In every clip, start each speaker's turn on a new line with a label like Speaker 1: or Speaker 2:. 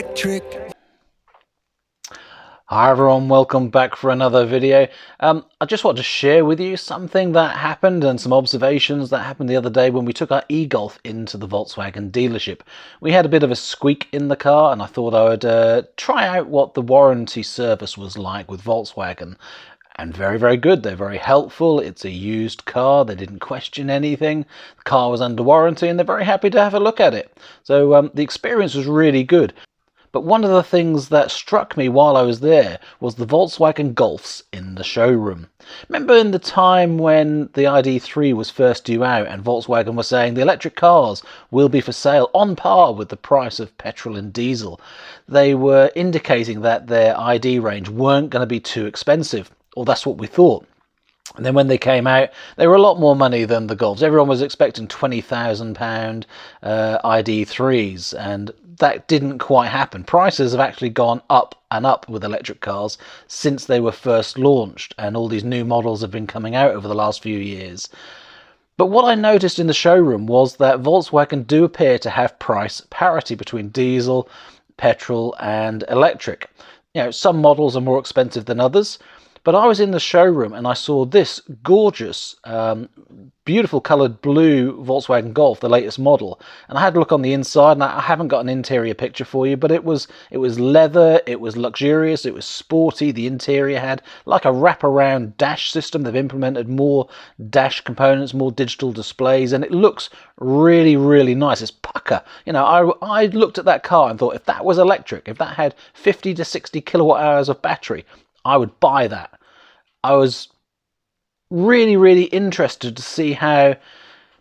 Speaker 1: electric.
Speaker 2: Hi everyone, welcome back for another video. I just want to share with you something that happened and some observations that happened the other day when we took our e-Golf into the Volkswagen dealership. We had a bit of a squeak in the car and I thought I would try out what the warranty service was like with Volkswagen. And very, very good. They're very helpful. It's a used car. They didn't question anything. The car was under warranty and they're very happy to have a look at it. So the experience was really good. But one of the things that struck me while I was there was the Volkswagen Golfs in the showroom. Remember in the time when the ID3 was first due out and Volkswagen was saying the electric cars will be for sale on par with the price of petrol and diesel? They were indicating that their ID range weren't going to be too expensive, or that's what we thought. And then when they came out, they were a lot more money than the Golfs. Everyone was expecting £20,000 ID3s, and that didn't quite happen. Prices have actually gone up and up with electric cars since they were first launched, and all these new models have been coming out over the last few years. But what I noticed in the showroom was that Volkswagen do appear to have price parity between diesel, petrol and electric. You know, some models are more expensive than others. But I was in the showroom and I saw this gorgeous, beautiful coloured blue Volkswagen Golf, the latest model. And I had a look on the inside, and I haven't got an interior picture for you, but it was leather, it was luxurious, it was sporty. The interior had like a wraparound dash system. They've implemented more dash components, more digital displays, and it looks really, really nice. It's pucker. You know, I looked at that car and thought, if that was electric, if that had 50 to 60 kilowatt hours of battery, I would buy that. I was really, really interested to see how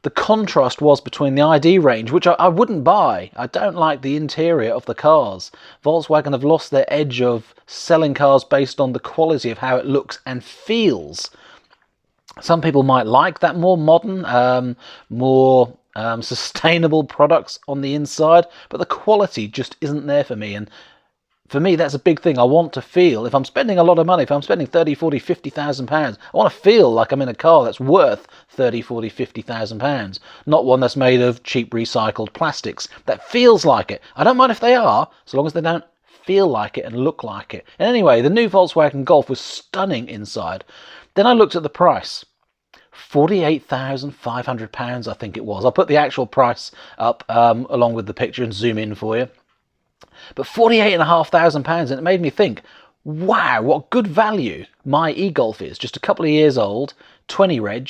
Speaker 2: the contrast was between the ID range, which I wouldn't buy. I don't like the interior of the cars. Volkswagen have lost their edge of selling cars based on the quality of how it looks and feels. Some people might like that more modern, more sustainable products on the inside, but the quality just isn't there for me. And for me, that's a big thing. I want to feel, if I'm spending a lot of money, if I'm spending 30, 40, 50,000 pounds, I want to feel like I'm in a car that's worth 30, 40, 50,000 pounds, not one that's made of cheap recycled plastics. That feels like it. I don't mind if they are, so long as they don't feel like it and look like it. And anyway, the new Volkswagen Golf was stunning inside. Then I looked at the price. £48,500, I think it was. I'll put the actual price up along with the picture and zoom in for you. But £48,500, and it made me think, wow, what good value my e-Golf is. Just a couple of years old, 20 reg,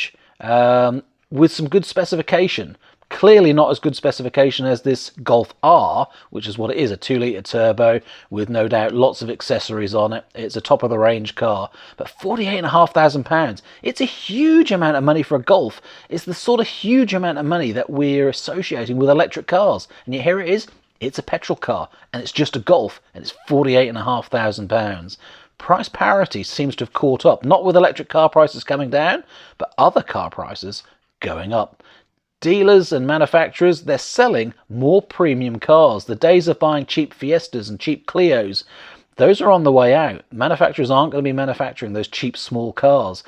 Speaker 2: with some good specification. Clearly not as good specification as this Golf R, which is what it is, a 2-litre turbo with no doubt lots of accessories on it. It's a top-of-the-range car. But £48,500, it's a huge amount of money for a Golf. It's the sort of huge amount of money that we're associating with electric cars. And yet here it is. It's a petrol car, and it's just a Golf, and it's £48,500. Price parity seems to have caught up, not with electric car prices coming down, but other car prices going up. Dealers and manufacturers, they're selling more premium cars. The days of buying cheap Fiestas and cheap Clios, those are on the way out. Manufacturers aren't going to be manufacturing those cheap small cars.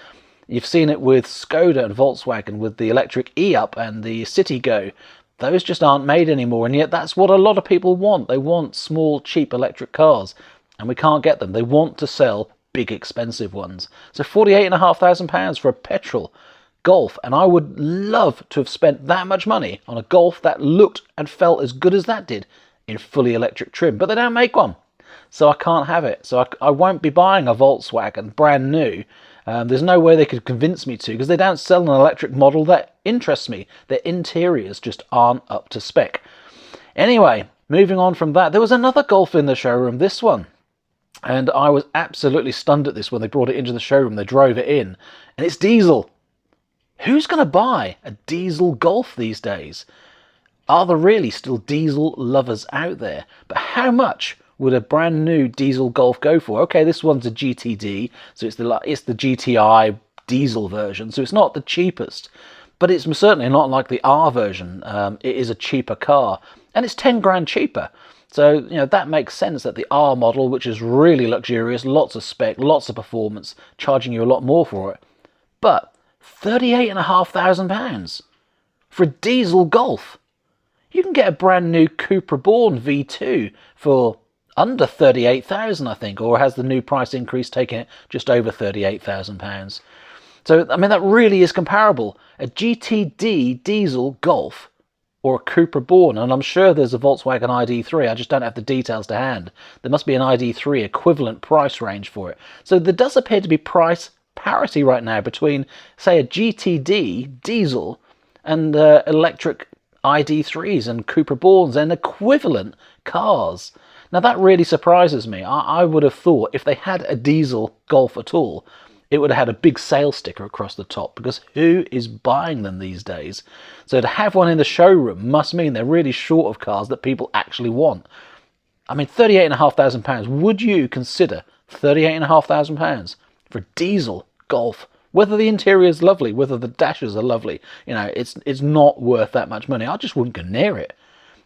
Speaker 2: You've seen it with Skoda and Volkswagen with the electric e-up and the Citigo. Those just aren't made anymore, and yet that's what a lot of people want. They want small, cheap electric cars, and we can't get them. They want to sell big, expensive ones. So £48,500 for a petrol Golf, and I would love to have spent that much money on a Golf that looked and felt as good as that did in fully electric trim, but they don't make one, so I can't have it. So I won't be buying a Volkswagen brand new. There's no way they could convince me to, because they don't sell an electric model that interests me. Their interiors just aren't up to spec. Anyway, moving on from that, there was another Golf in the showroom, this one. And I was absolutely stunned at this when they brought it into the showroom. They drove it in, and it's diesel. Who's going to buy a diesel Golf these days? Are there really still diesel lovers out there? But how much would a brand new diesel Golf go for? Okay, this one's a GTD, so it's the GTI diesel version, so it's not the cheapest, but it's certainly not like the R version. It is a cheaper car, and it's 10 grand cheaper. So, you know, that makes sense that the R model, which is really luxurious, lots of spec, lots of performance, charging you a lot more for it. But £38,500 for a diesel Golf. You can get a brand new Cupra Born V2 for under 38,000, I think, or has the new price increase taken it just over £38,000? So, I mean, that really is comparable. A GTD diesel Golf or a Cupra Born, and I'm sure there's a Volkswagen ID3, I just don't have the details to hand. There must be an ID3 equivalent price range for it. So there does appear to be price parity right now between, say, a GTD diesel and electric ID3s and Cupra Borns and equivalent cars. Now that really surprises me. I would have thought if they had a diesel Golf at all, it would have had a big sales sticker across the top, because who is buying them these days? So to have one in the showroom must mean they're really short of cars that people actually want. I mean, £38,500. Would you consider £38,500 for a diesel Golf? Whether the interior is lovely, whether the dashes are lovely, you know, it's not worth that much money. I just wouldn't go near it.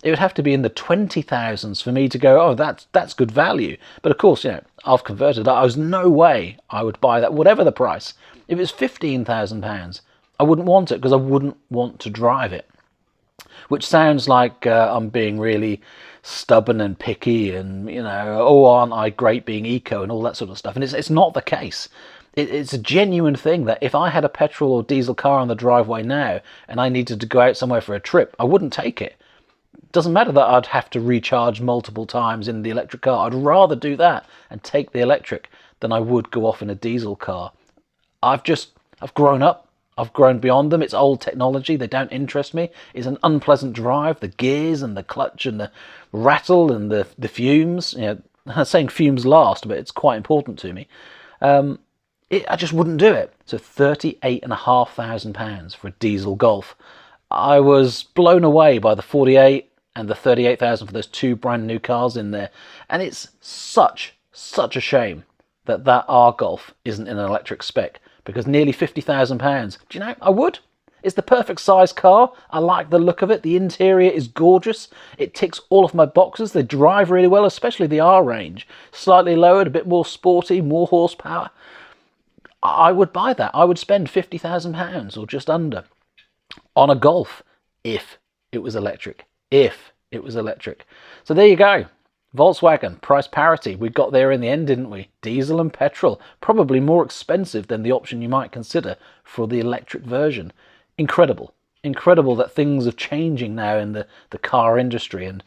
Speaker 2: It would have to be in the 20,000s for me to go, oh, that's good value. But of course, you know, I've converted. I was no way I would buy that, whatever the price. If it's £15,000, I wouldn't want it because I wouldn't want to drive it. Which sounds like I'm being really stubborn and picky and, you know, oh, aren't I great being eco and all that sort of stuff. And it's not the case. It's a genuine thing that if I had a petrol or diesel car on the driveway now and I needed to go out somewhere for a trip, I wouldn't take it. Doesn't matter that I'd have to recharge multiple times in the electric car. I'd rather do that and take the electric than I would go off in a diesel car. I've grown up. I've grown beyond them. It's old technology. They don't interest me. It's an unpleasant drive. The gears and the clutch and the rattle and the fumes. You know, I'm saying fumes last, but it's quite important to me. I just wouldn't do it. So £38,500 for a diesel Golf. I was blown away by the 48 and the 38,000 for those two brand new cars in there. And it's such a shame that R Golf isn't in an electric spec, because nearly £50,000. Do you know, I would. It's the perfect size car. I like the look of it. The interior is gorgeous. It ticks all of my boxes. They drive really well, especially the R range. Slightly lowered, a bit more sporty, more horsepower. I would buy that. I would spend £50,000 or just under on a Golf if it was electric. If it was electric. So there you go. Volkswagen, price parity. We got there in the end, didn't we? Diesel and petrol. Probably more expensive than the option you might consider for the electric version. Incredible. Incredible that things are changing now in the car industry, and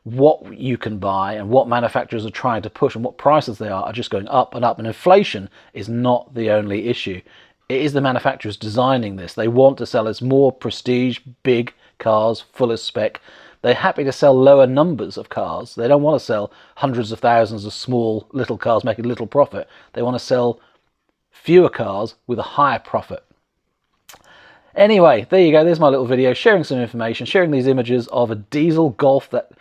Speaker 2: what you can buy and what manufacturers are trying to push and what prices they are just going up and up. And inflation is not the only issue. It is the manufacturers designing this. They want to sell us more prestige, big cars, full of spec. They're happy to sell lower numbers of cars. They don't want to sell hundreds of thousands of small little cars making little profit. They want to sell fewer cars with a higher profit. Anyway, there you go. There's my little video sharing some information, sharing these images of a diesel Golf that,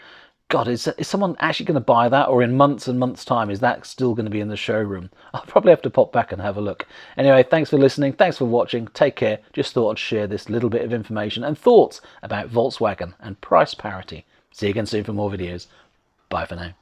Speaker 2: God, is someone actually going to buy that? Or in months and months' time, is that still going to be in the showroom? I'll probably have to pop back and have a look. Anyway, thanks for listening. Thanks for watching. Take care. Just thought I'd share this little bit of information and thoughts about Volkswagen and price parity. See you again soon for more videos. Bye for now.